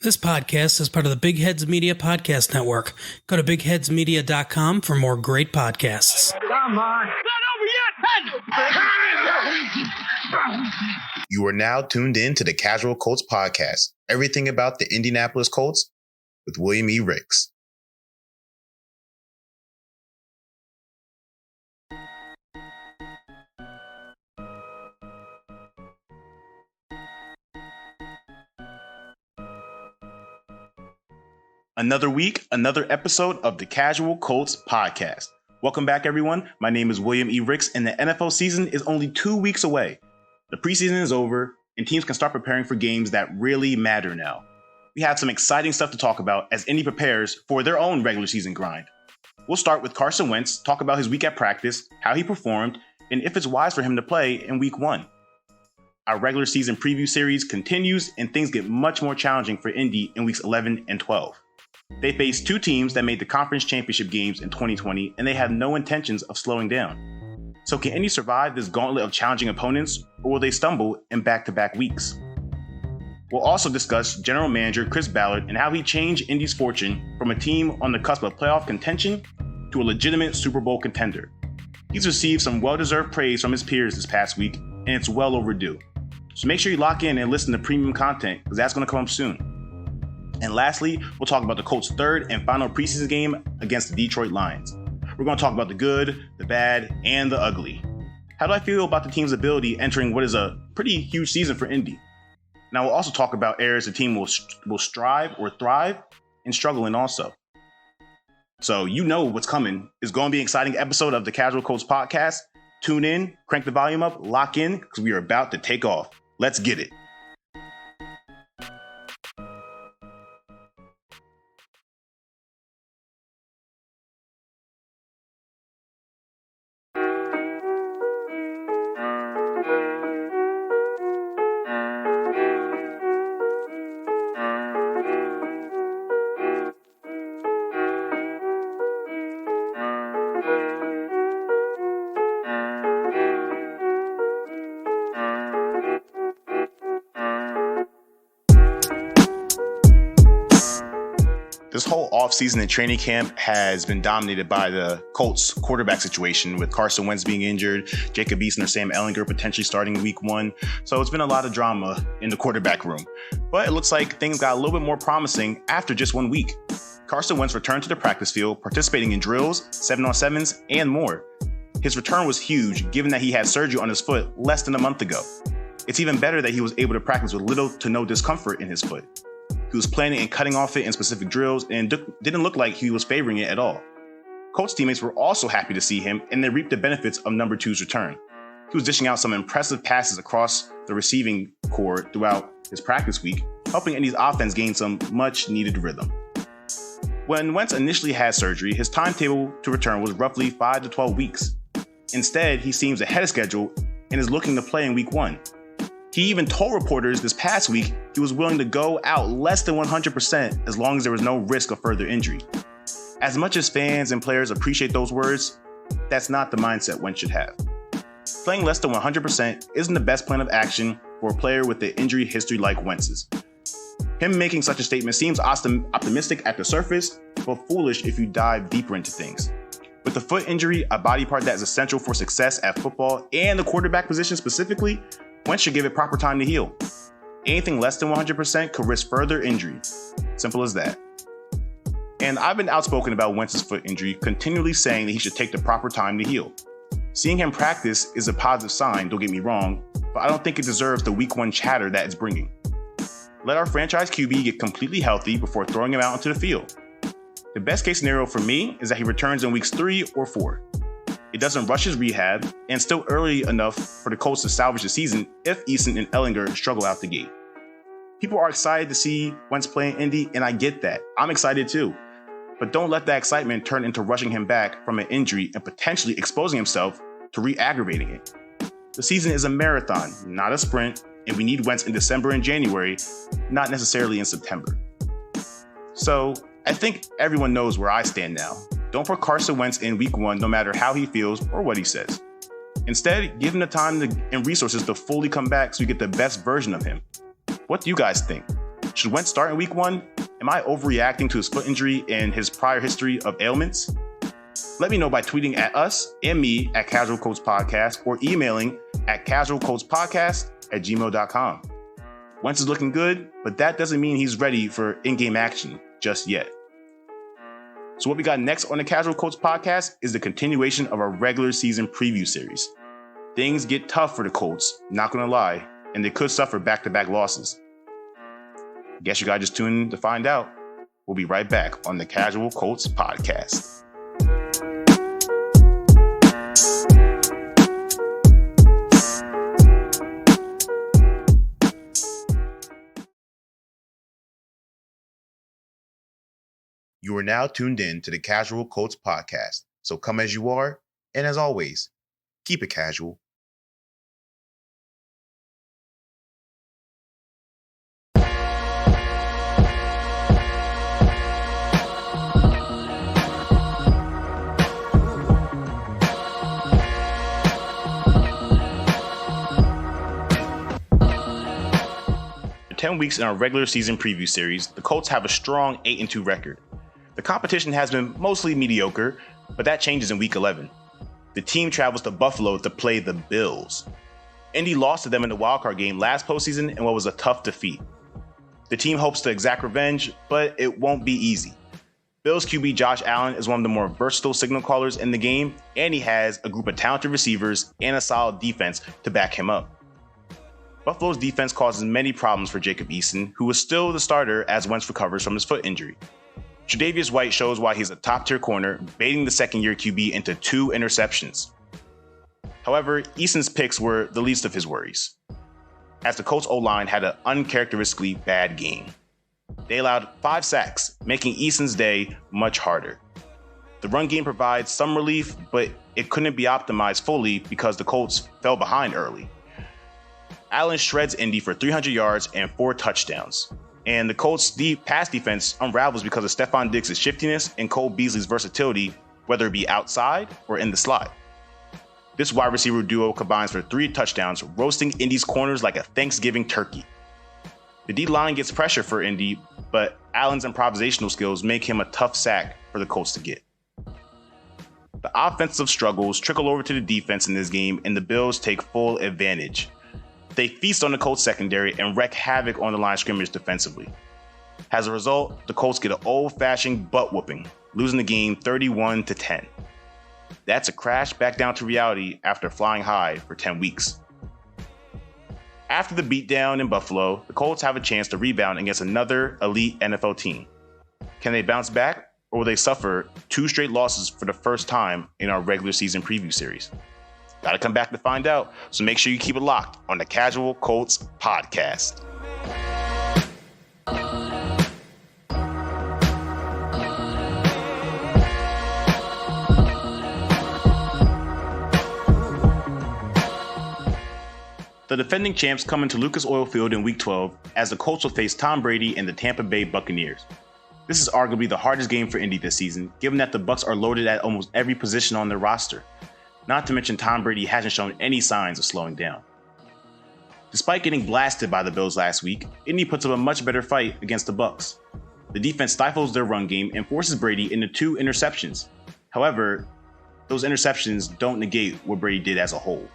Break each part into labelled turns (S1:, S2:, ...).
S1: This podcast is part of the Big Heads Media Podcast Network. Go to bigheadsmedia.com for more great podcasts.
S2: Come on. Not over yet.
S3: You are now tuned in to the Casual Colts Podcast. Everything about the Indianapolis Colts with William E. Ricks. Another week, another episode of the Casual Colts Podcast. Welcome back, everyone. My name is William E. Ricks, and the NFL season is only 2 weeks away. The preseason is over, and teams can start preparing for games that really matter now. We have some exciting stuff to talk about as Indy prepares for their own regular season grind. We'll start with Carson Wentz, talk about his week at practice, how he performed, and if it's wise for him to play in week 1. Our regular season preview series continues, and things get much more challenging for Indy in weeks 11 and 12. They face two teams that made the conference championship games in 2020, and they have no intentions of slowing down. So can Indy survive this gauntlet of challenging opponents, or will they stumble in back-to-back weeks? We'll also discuss general manager Chris Ballard and how he changed Indy's fortune from a team on the cusp of playoff contention to a legitimate Super Bowl contender. He's received some well-deserved praise from his peers this past week, and it's well overdue. So make sure you lock in and listen to premium content, because that's going to come up soon. And lastly, we'll talk about the Colts' third and final preseason game against the Detroit Lions. We're going to talk about the good, the bad, and the ugly. How do I feel about the team's ability entering what is a pretty huge season for Indy? Now, we'll also talk about areas the team will strive or thrive and struggle in also. So you know what's coming. It's going to be an exciting episode of the Casual Colts Podcast. Tune in, crank the volume up, lock in, because we are about to take off. Let's get it. This whole offseason and training camp has been dominated by the Colts quarterback situation, with Carson Wentz being injured, Jacob Eason or Sam Ehlinger potentially starting week 1. So it's been a lot of drama in the quarterback room. But it looks like things got a little bit more promising after just 1 week. Carson Wentz returned to the practice field, participating in drills, 7-on-7s, and more. His return was huge, given that he had surgery on his foot less than a month ago. It's even better that he was able to practice with little to no discomfort in his foot. He was planning and cutting off it in specific drills and didn't look like he was favoring it at all. Colts teammates were also happy to see him, and they reaped the benefits of number 2's return. He was dishing out some impressive passes across the receiving core throughout his practice week, helping Indy's offense gain some much-needed rhythm. When Wentz initially had surgery, his timetable to return was roughly 5 to 12 weeks. Instead, he seems ahead of schedule and is looking to play in week 1. He even told reporters this past week he was willing to go out less than 100% as long as there was no risk of further injury. As much as fans and players appreciate those words, that's not the mindset Wentz should have. Playing less than 100% isn't the best plan of action for a player with an injury history like Wentz's. Him making such a statement seems optimistic at the surface, but foolish if you dive deeper into things. With the foot injury, a body part that is essential for success at football and the quarterback position specifically, Wentz should give it proper time to heal. Anything less than 100% could risk further injury. Simple as that. And I've been outspoken about Wentz's foot injury, continually saying that he should take the proper time to heal. Seeing him practice is a positive sign, don't get me wrong, but I don't think it deserves the week 1 chatter that it's bringing. Let our franchise QB get completely healthy before throwing him out into the field. The best case scenario for me is that he returns in weeks 3 or 4. It doesn't rush his rehab, and still early enough for the Colts to salvage the season if Eason and Ehlinger struggle out the gate. People are excited to see Wentz play in Indy, and I get that. I'm excited too. But don't let that excitement turn into rushing him back from an injury and potentially exposing himself to re-aggravating it. The season is a marathon, not a sprint, and we need Wentz in December and January, not necessarily in September. So I think everyone knows where I stand now. Don't put Carson Wentz in week 1 no matter how he feels or what he says. Instead, give him the time and resources to fully come back so you get the best version of him. What do you guys think? Should Wentz start in week 1? Am I overreacting to his foot injury and his prior history of ailments? Let me know by tweeting at us and me at Casual Colts Podcast or emailing at casualcoltspodcast@gmail.com. Wentz is looking good, but that doesn't mean he's ready for in-game action just yet. So what we got next on the Casual Colts Podcast is the continuation of our regular season preview series. Things get tough for the Colts, not gonna lie, and they could suffer back-to-back losses. Guess you gotta just tune in to find out. We'll be right back on the Casual Colts Podcast. You are now tuned in to the Casual Colts Podcast. So come as you are, and as always, keep it casual. For 10 weeks in our regular season preview series, the Colts have a strong 8-2 record. The competition has been mostly mediocre, but that changes in week 11. The team travels to Buffalo to play the Bills. Indy lost to them in the wildcard game last postseason in what was a tough defeat. The team hopes to exact revenge, but it won't be easy. Bills QB Josh Allen is one of the more versatile signal callers in the game, and he has a group of talented receivers and a solid defense to back him up. Buffalo's defense causes many problems for Jacob Eason, who is still the starter as Wentz recovers from his foot injury. Tre'Davious White shows why he's a top-tier corner, baiting the second-year QB into 2 interceptions. However, Eason's picks were the least of his worries, as the Colts O-line had an uncharacteristically bad game. They allowed 5 sacks, making Eason's day much harder. The run game provides some relief, but it couldn't be optimized fully because the Colts fell behind early. Allen shreds Indy for 300 yards and 4 touchdowns. And the Colts' pass defense unravels because of Stephon Diggs' shiftiness and Cole Beasley's versatility, whether it be outside or in the slot. This wide receiver duo combines for 3 touchdowns, roasting Indy's corners like a Thanksgiving turkey. The D-line gets pressure for Indy, but Allen's improvisational skills make him a tough sack for the Colts to get. The offensive struggles trickle over to the defense in this game, and the Bills take full advantage. They feast on the Colts secondary and wreak havoc on the line of scrimmage defensively. As a result, the Colts get an old-fashioned butt whooping, losing the game 31-10. That's a crash back down to reality after flying high for 10 weeks. After the beatdown in Buffalo, the Colts have a chance to rebound against another elite NFL team. Can they bounce back, or will they suffer 2 straight losses for the first time in our regular season preview series? Gotta come back to find out, so make sure you keep it locked on the Casual Colts Podcast. The defending champs come into Lucas Oil Field in Week 12 as the Colts will face Tom Brady and the Tampa Bay Buccaneers. This is arguably the hardest game for Indy this season, given that the Bucs are loaded at almost every position on their roster. Not to mention Tom Brady hasn't shown any signs of slowing down. Despite getting blasted by the Bills last week, Indy puts up a much better fight against the Bucs. The defense stifles their run game and forces Brady into 2 interceptions. However, those interceptions don't negate what Brady did as a whole.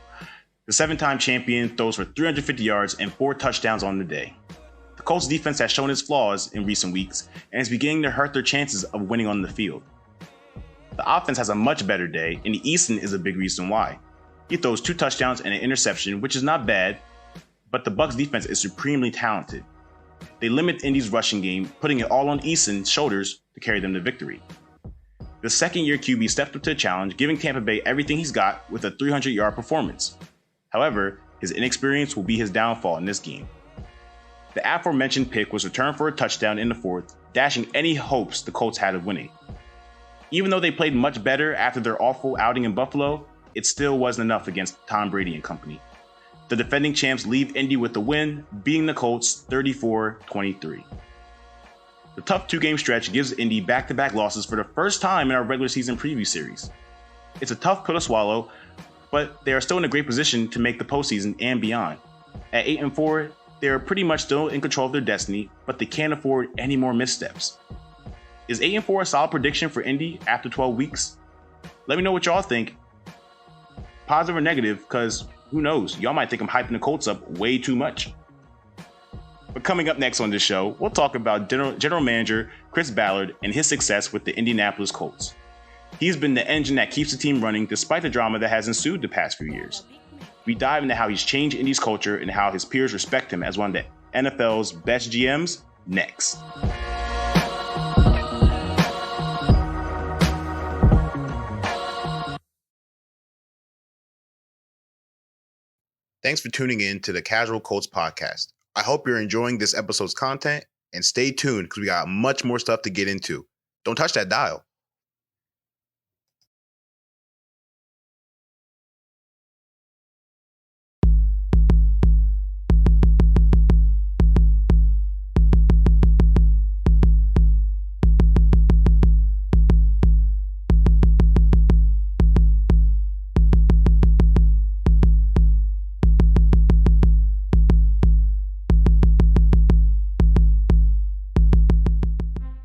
S3: The 7-time champion throws for 350 yards and 4 touchdowns on the day. The Colts defense has shown its flaws in recent weeks and is beginning to hurt their chances of winning on the field. The offense has a much better day, and Eason is a big reason why. He throws 2 touchdowns and an interception, which is not bad, but the Bucs defense is supremely talented. They limit Indy's rushing game, putting it all on Eason's shoulders to carry them to victory. The second-year QB stepped up to the challenge, giving Tampa Bay everything he's got with a 300-yard performance. However, his inexperience will be his downfall in this game. The aforementioned pick was returned for a touchdown in the 4th, dashing any hopes the Colts had of winning. Even though they played much better after their awful outing in Buffalo, it still wasn't enough against Tom Brady and company. The defending champs leave Indy with the win, beating the Colts 34-23. The tough 2-game stretch gives Indy back-to-back losses for the first time in our regular season preview series. It's a tough pill to swallow, but they are still in a great position to make the postseason and beyond. At 8-4, they are pretty much still in control of their destiny, but they can't afford any more missteps. Is 8-4 a solid prediction for Indy after 12 weeks? Let me know what y'all think. Positive or negative, because who knows? Y'all might think I'm hyping the Colts up way too much. But coming up next on this show, we'll talk about General Manager Chris Ballard and his success with the Indianapolis Colts. He's been the engine that keeps the team running despite the drama that has ensued the past few years. We dive into how he's changed Indy's culture and how his peers respect him as one of the NFL's best GMs next. Thanks for tuning in to the Casual Colts Podcast. I hope you're enjoying this episode's content, and stay tuned because we got much more stuff to get into. Don't touch that dial.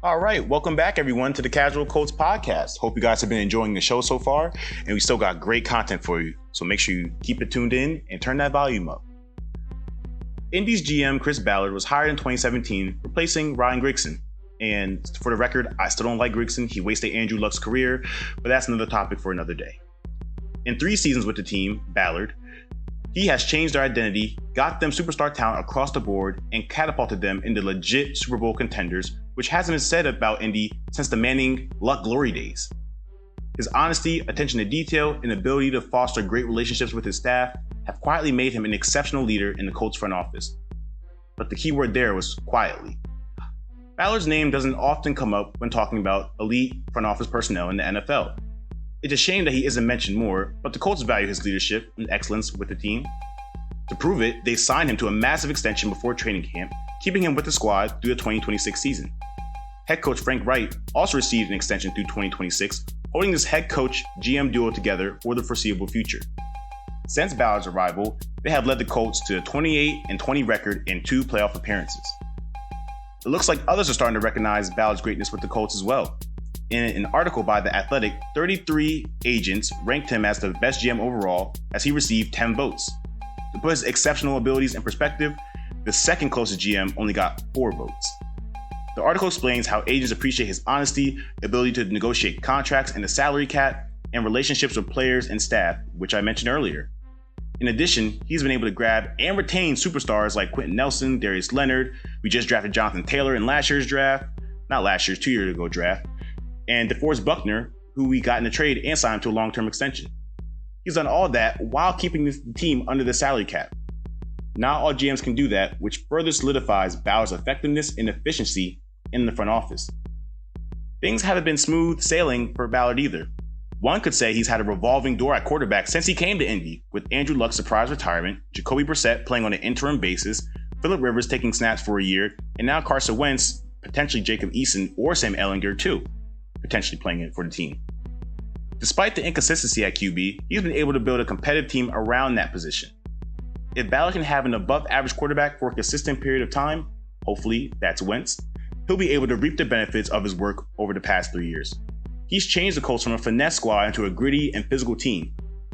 S3: All right, welcome back, everyone, to the Casual Colts Podcast. Hope you guys have been enjoying the show so far, and we still got great content for you. So make sure you keep it tuned in and turn that volume up. Indy's GM, Chris Ballard, was hired in 2017, replacing Ryan Grigson. And for the record, I still don't like Grigson. He wasted Andrew Luck's career, but that's another topic for another day. In 3 seasons with the team, Ballard, he has changed their identity, got them superstar talent across the board, and catapulted them into legit Super Bowl contenders, which hasn't been said about Indy since the Manning Luck glory days. His honesty, attention to detail, and ability to foster great relationships with his staff have quietly made him an exceptional leader in the Colts front office. But the key word there was quietly. Ballard's name doesn't often come up when talking about elite front office personnel in the NFL. It's a shame that he isn't mentioned more, but the Colts value his leadership and excellence with the team. To prove it, they signed him to a massive extension before training camp, keeping him with the squad through the 2026 season. Head coach Frank Wright also received an extension through 2026, holding this head coach GM duo together for the foreseeable future. Since Ballard's arrival, they have led the Colts to a 28-20 record in 2 playoff appearances. It looks like others are starting to recognize Ballard's greatness with the Colts as well. In an article by The Athletic, 33 agents ranked him as the best GM overall as he received 10 votes. To put his exceptional abilities in perspective, the second closest GM only got 4 votes. The article explains how agents appreciate his honesty, ability to negotiate contracts and the salary cap, and relationships with players and staff, which I mentioned earlier. In addition, he's been able to grab and retain superstars like Quentin Nelson, Darius Leonard. We just drafted Jonathan Taylor in last year's draft. Not last year's, 2 years ago draft. And DeForest Buckner, who we got in a trade and signed to a long-term extension. He's done all that while keeping the team under the salary cap. Not all GMs can do that, which further solidifies Ballard's effectiveness and efficiency in the front office. Things haven't been smooth sailing for Ballard either. One could say he's had a revolving door at quarterback since he came to Indy, with Andrew Luck's surprise retirement, Jacoby Brissett playing on an interim basis, Phillip Rivers taking snaps for a year, and now Carson Wentz, potentially Jacob Eason or Sam Ehlinger too, potentially playing it for the team. Despite the inconsistency at QB, he's been able to build a competitive team around that position. If Ballard can have an above-average quarterback for a consistent period of time, hopefully that's Wentz, he'll be able to reap the benefits of his work over the past 3 years. He's changed the Colts from a finesse squad into a gritty and physical team,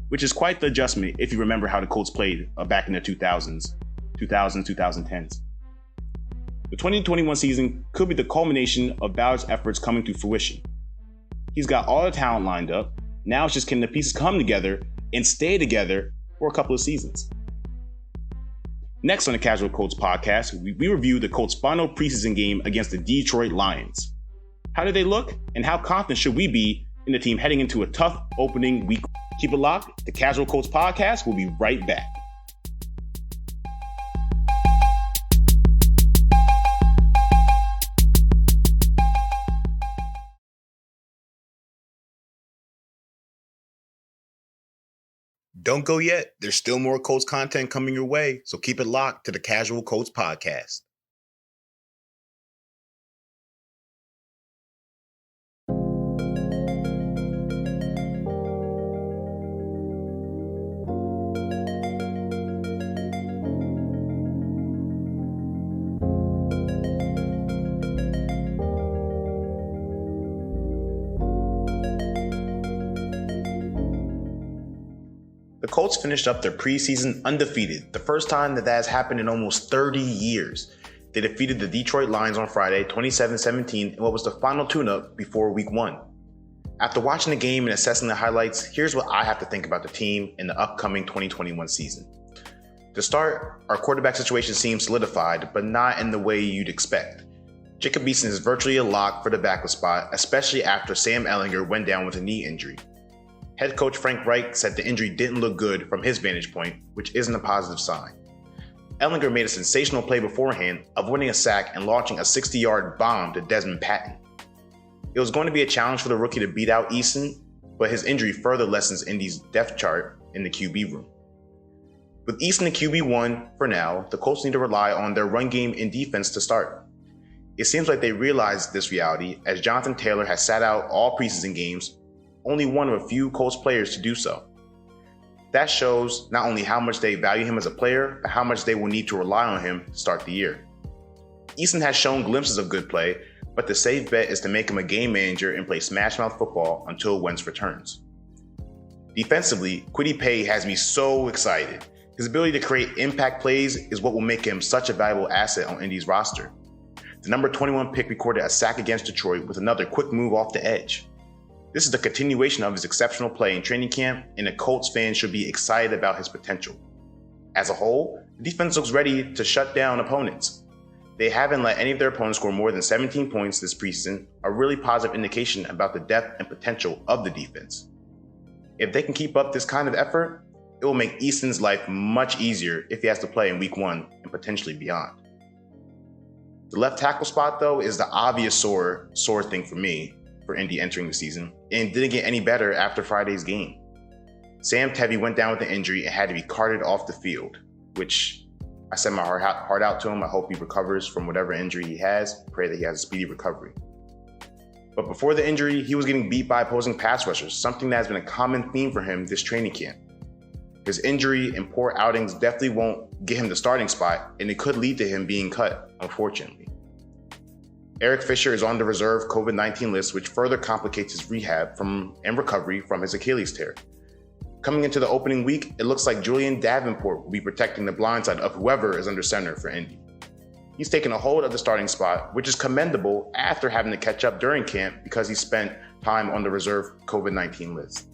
S3: which is quite the adjustment if you remember how the Colts played back in the 2010s. The 2021 season could be the culmination of Ballard's efforts coming to fruition. He's got all the talent lined up. Now it's just can the pieces come together and stay together for a couple of seasons. Next on the Casual Colts Podcast, we review the Colts' final preseason game against the Detroit Lions. How did they look, and how confident should we be in the team heading into a tough opening week? Keep it locked. The Casual Colts Podcast will be right back. Don't go yet. There's still more Colts content coming your way, so keep it locked to the Casual Colts Podcast. Colts finished up their preseason undefeated, the first time that has happened in almost 30 years. They defeated the Detroit Lions on Friday, 27-17, in what was the final tune-up before Week 1. After watching the game and assessing the highlights, here's what I have to think about the team in the upcoming 2021 season. To start, our quarterback situation seems solidified, but not in the way you'd expect. Jacob Eason is virtually a lock for the backup spot, especially after Sam Ehlinger went down with a knee injury. Head coach Frank Reich said the injury didn't look good from his vantage point, which isn't a positive sign. Ehlinger made a sensational play beforehand, avoiding a sack and launching a 60-yard bomb to Desmond Patton. It was going to be a challenge for the rookie to beat out Eason, but his injury further lessens Indy's depth chart in the QB room. With Eason the QB1 for now, the Colts need to rely on their run game and defense to start. It seems like they realized this reality as Jonathan Taylor has sat out all preseason games, only one of a few Colts players to do so. That shows not only how much they value him as a player, but how much they will need to rely on him to start the year. Eason has shown glimpses of good play, but the safe bet is to make him a game manager and play smash-mouth football until Wentz returns. Defensively, Kwity Paye has me so excited. His ability to create impact plays is what will make him such a valuable asset on Indy's roster. The number 21 pick recorded a sack against Detroit with another quick move off the edge. This is the continuation of his exceptional play in training camp, and the Colts fans should be excited about his potential. As a whole, the defense looks ready to shut down opponents. They haven't let any of their opponents score more than 17 points this preseason, a really positive indication about the depth and potential of the defense. If they can keep up this kind of effort, it will make Eason's life much easier if he has to play in Week 1 and potentially beyond. The left tackle spot, though, is the obvious sore thing for me for Indy entering the season, and didn't get any better after Friday's game. Sam Tevi went down with an injury and had to be carted off the field, which I send my heart out to him. I hope he recovers from whatever injury he has. Pray that he has a speedy recovery. But before the injury, he was getting beat by opposing pass rushers, something that has been a common theme for him this training camp. His injury and poor outings definitely won't get him the starting spot, and it could lead to him being cut, unfortunately. Eric Fisher is on the reserve COVID-19 list, which further complicates his rehab and recovery from his Achilles tear. Coming into the opening week, it looks like Julian Davenport will be protecting the blind side of whoever is under center for Indy. He's taken a hold of the starting spot, which is commendable after having to catch up during camp because he spent time on the reserve COVID-19 list.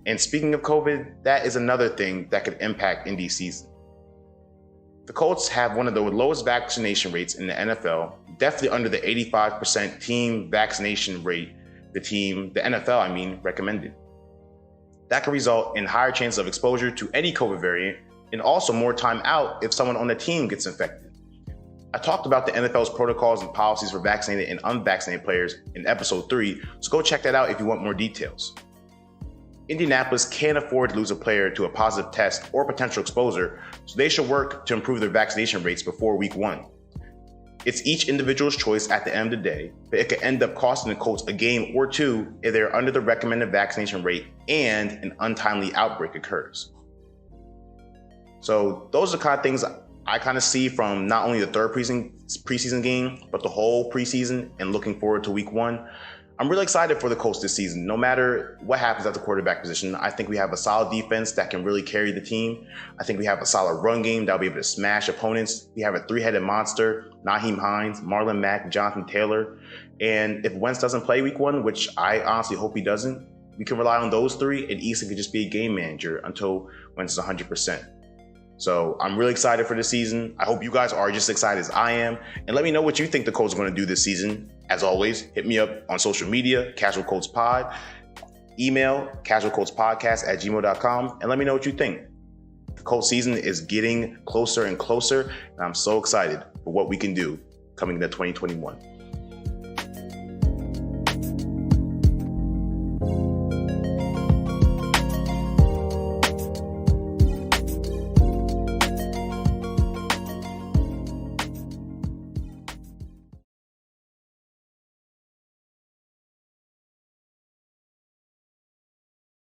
S3: And speaking of COVID, that is another thing that could impact Indy's season. The Colts have one of the lowest vaccination rates in the NFL, definitely under the 85% team vaccination rate the NFL recommended. That could result in higher chances of exposure to any COVID variant and also more time out if someone on the team gets infected. I talked about the NFL's protocols and policies for vaccinated and unvaccinated players in episode 3, so go check that out if you want more details. Indianapolis can't afford to lose a player to a positive test or potential exposure, so they should work to improve their vaccination rates before Week 1. It's each individual's choice at the end of the day, but it could end up costing the Colts a game or two if they're under the recommended vaccination rate and an untimely outbreak occurs. So those are the kind of things I kind of see from not only the third preseason game, but the whole preseason and looking forward to Week 1. I'm really excited for the Colts this season. No matter what happens at the quarterback position, I think we have a solid defense that can really carry the team. I think we have a solid run game that'll be able to smash opponents. We have a three-headed monster, Nyheim Hines, Marlon Mack, Jonathan Taylor. And if Wentz doesn't play Week 1, which I honestly hope he doesn't, we can rely on those three, and Eason could just be a game manager until Wentz is 100%. So I'm really excited for this season. I hope you guys are just excited as I am. And let me know what you think the Colts are going to do this season. As always, hit me up on social media, Casual Colts Pod. Email, casualcoltspodcast@gmail.com, and let me know what you think. The Colts season is getting closer and closer, and I'm so excited for what we can do coming into 2021.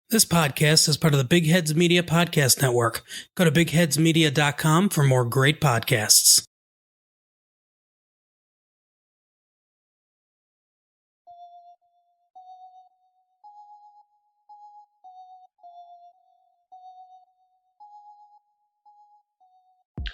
S1: This podcast is part of the Big Heads Media Podcast Network. Go to bigheadsmedia.com for more great podcasts.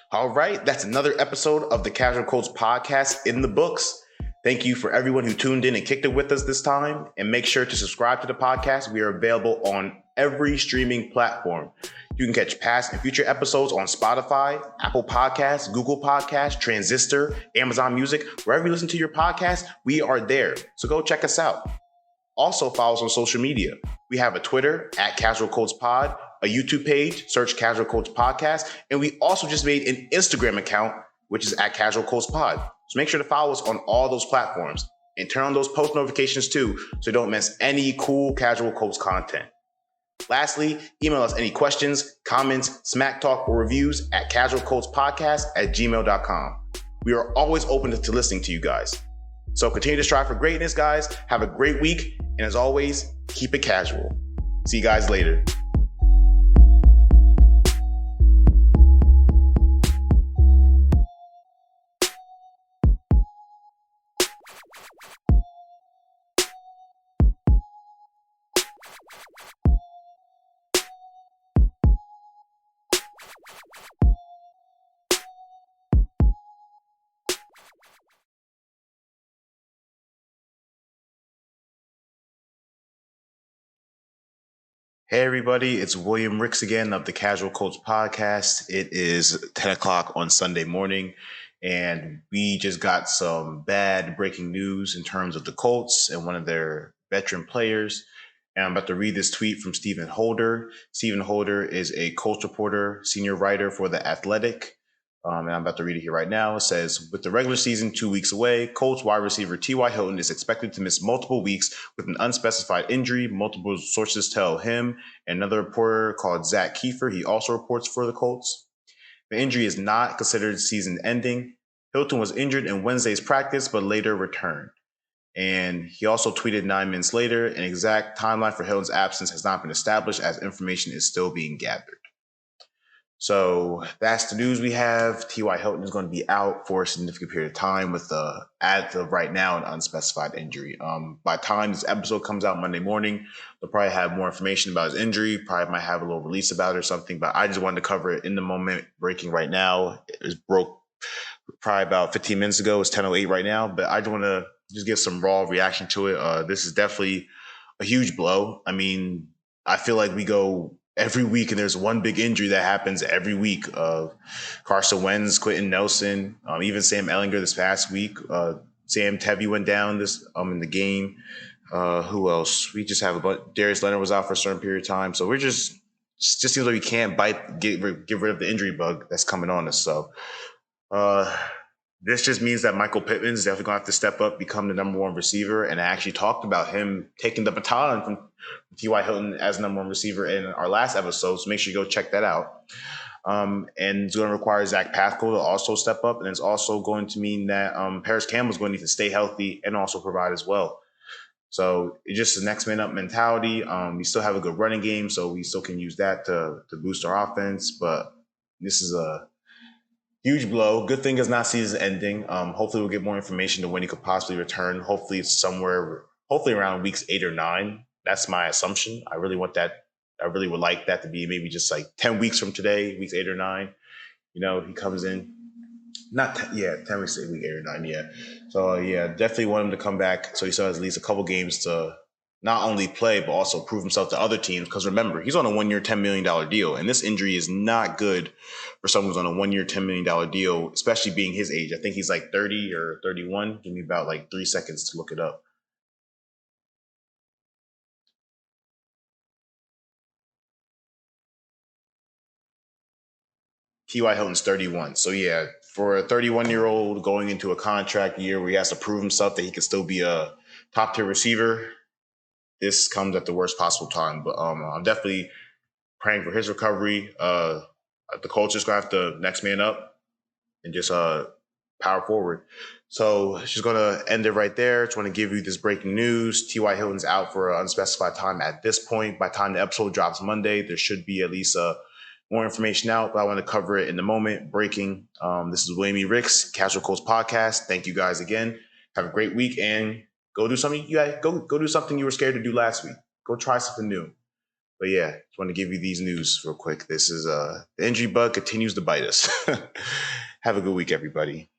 S3: All right, that's another episode of the Casual Colts Podcast in the books. Thank you for everyone who tuned in and kicked it with us this time. And make sure to subscribe to the podcast. We are available on every streaming platform. You can catch past and future episodes on Spotify, Apple Podcasts, Google Podcasts, Transistor, Amazon Music. Wherever you listen to your podcast, we are there. So go check us out. Also follow us on social media. We have a Twitter at Casual Colts Pod, a YouTube page, search Casual Colts Podcast, and we also just made an Instagram account, which is at Casual Colts Pod. So make sure to follow us on all those platforms and turn on those post notifications too, so you don't miss any cool Casual Colts content. Lastly, email us any questions, comments, smack talk, or reviews at casualcoltspodcast@gmail.com. We are always open to listening to you guys. So continue to strive for greatness, guys. Have a great week. And as always, keep it casual. See you guys later. Hey everybody, it's William Ricks again of the Casual Colts Podcast. It is 10 o'clock on Sunday morning, and we just got some bad breaking news in terms of the Colts and one of their veteran players. And I'm about to read this tweet from Stephen Holder. Stephen Holder is a Colts reporter, senior writer for The Athletic. And I'm about to read it here right now. It says, with the regular season 2 weeks away, Colts wide receiver T.Y. Hilton is expected to miss multiple weeks with an unspecified injury. Multiple sources tell him. And another reporter called Zach Kiefer, he also reports for the Colts. The injury is not considered season ending. Hilton was injured in Wednesday's practice, but later returned. And he also tweeted 9 minutes later, an exact timeline for Hilton's absence has not been established as information is still being gathered. So that's the news we have. T.Y. Hilton is going to be out for a significant period of time with as of right now, an unspecified injury. By the time this episode comes out Monday morning, they'll probably have more information about his injury, probably might have a little release about it or something, but I just wanted to cover it in the moment, breaking right now. It broke probably about 15 minutes ago. It's 10:08 right now, but I just want to just give some raw reaction to it. This is definitely a huge blow. I mean, I feel like we go every week, and there's one big injury that happens every week. Carson Wentz, Quentin Nelson, even Sam Ehlinger this past week. Sam Tevy went down this in the game. Who else? We just have a bunch. Darius Leonard was out for a certain period of time. So we're just seems like we can't get rid of the injury bug that's coming on us. So this just means that Michael Pittman is definitely going to have to step up, become the number one receiver. And I actually talked about him taking the baton from T.Y. Hilton as number one receiver in our last episode. So make sure you go check that out. And it's going to require Zach Pascal to also step up. And it's also going to mean that Paris Campbell is going to need to stay healthy and also provide as well. So it's just a next man up mentality. We still have a good running game, so we still can use that to boost our offense. But this is a huge blow. Good thing is not season ending. Hopefully we'll get more information to when he could possibly return. Hopefully it's hopefully around weeks 8 or 9. That's my assumption. I really want that. I really would like that to be maybe just like 10 weeks from today, weeks 8 or 9. You know, he comes in. 10 weeks, week 8 or 9, yeah. So, definitely want him to come back so he still has at least a couple games to not only play, but also prove himself to other teams. Because remember, he's on a 1-year, $10 million deal. And this injury is not good for someone who's on a 1-year, $10 million deal, especially being his age. I think he's like 30 or 31. Give me about like 3 seconds to look it up. T.Y. Hilton's 31. So, for a 31-year-old going into a contract year where he has to prove himself that he can still be a top-tier receiver, this comes at the worst possible time. But I'm definitely praying for his recovery. The Colts just going to have to next man up and just power forward. So she's going to end it right there. Just want to give you this breaking news. T.Y. Hilton's out for an unspecified time at this point. By the time the episode drops Monday, there should be at least more information out, but I want to cover it in the moment. Breaking. This is William E. Ricks, Casual Colts Podcast. Thank you guys again. Have a great week and go do something. Go do something you were scared to do last week. Go try something new. But yeah, just want to give you these news real quick. This is the injury bug continues to bite us. Have a good week, everybody.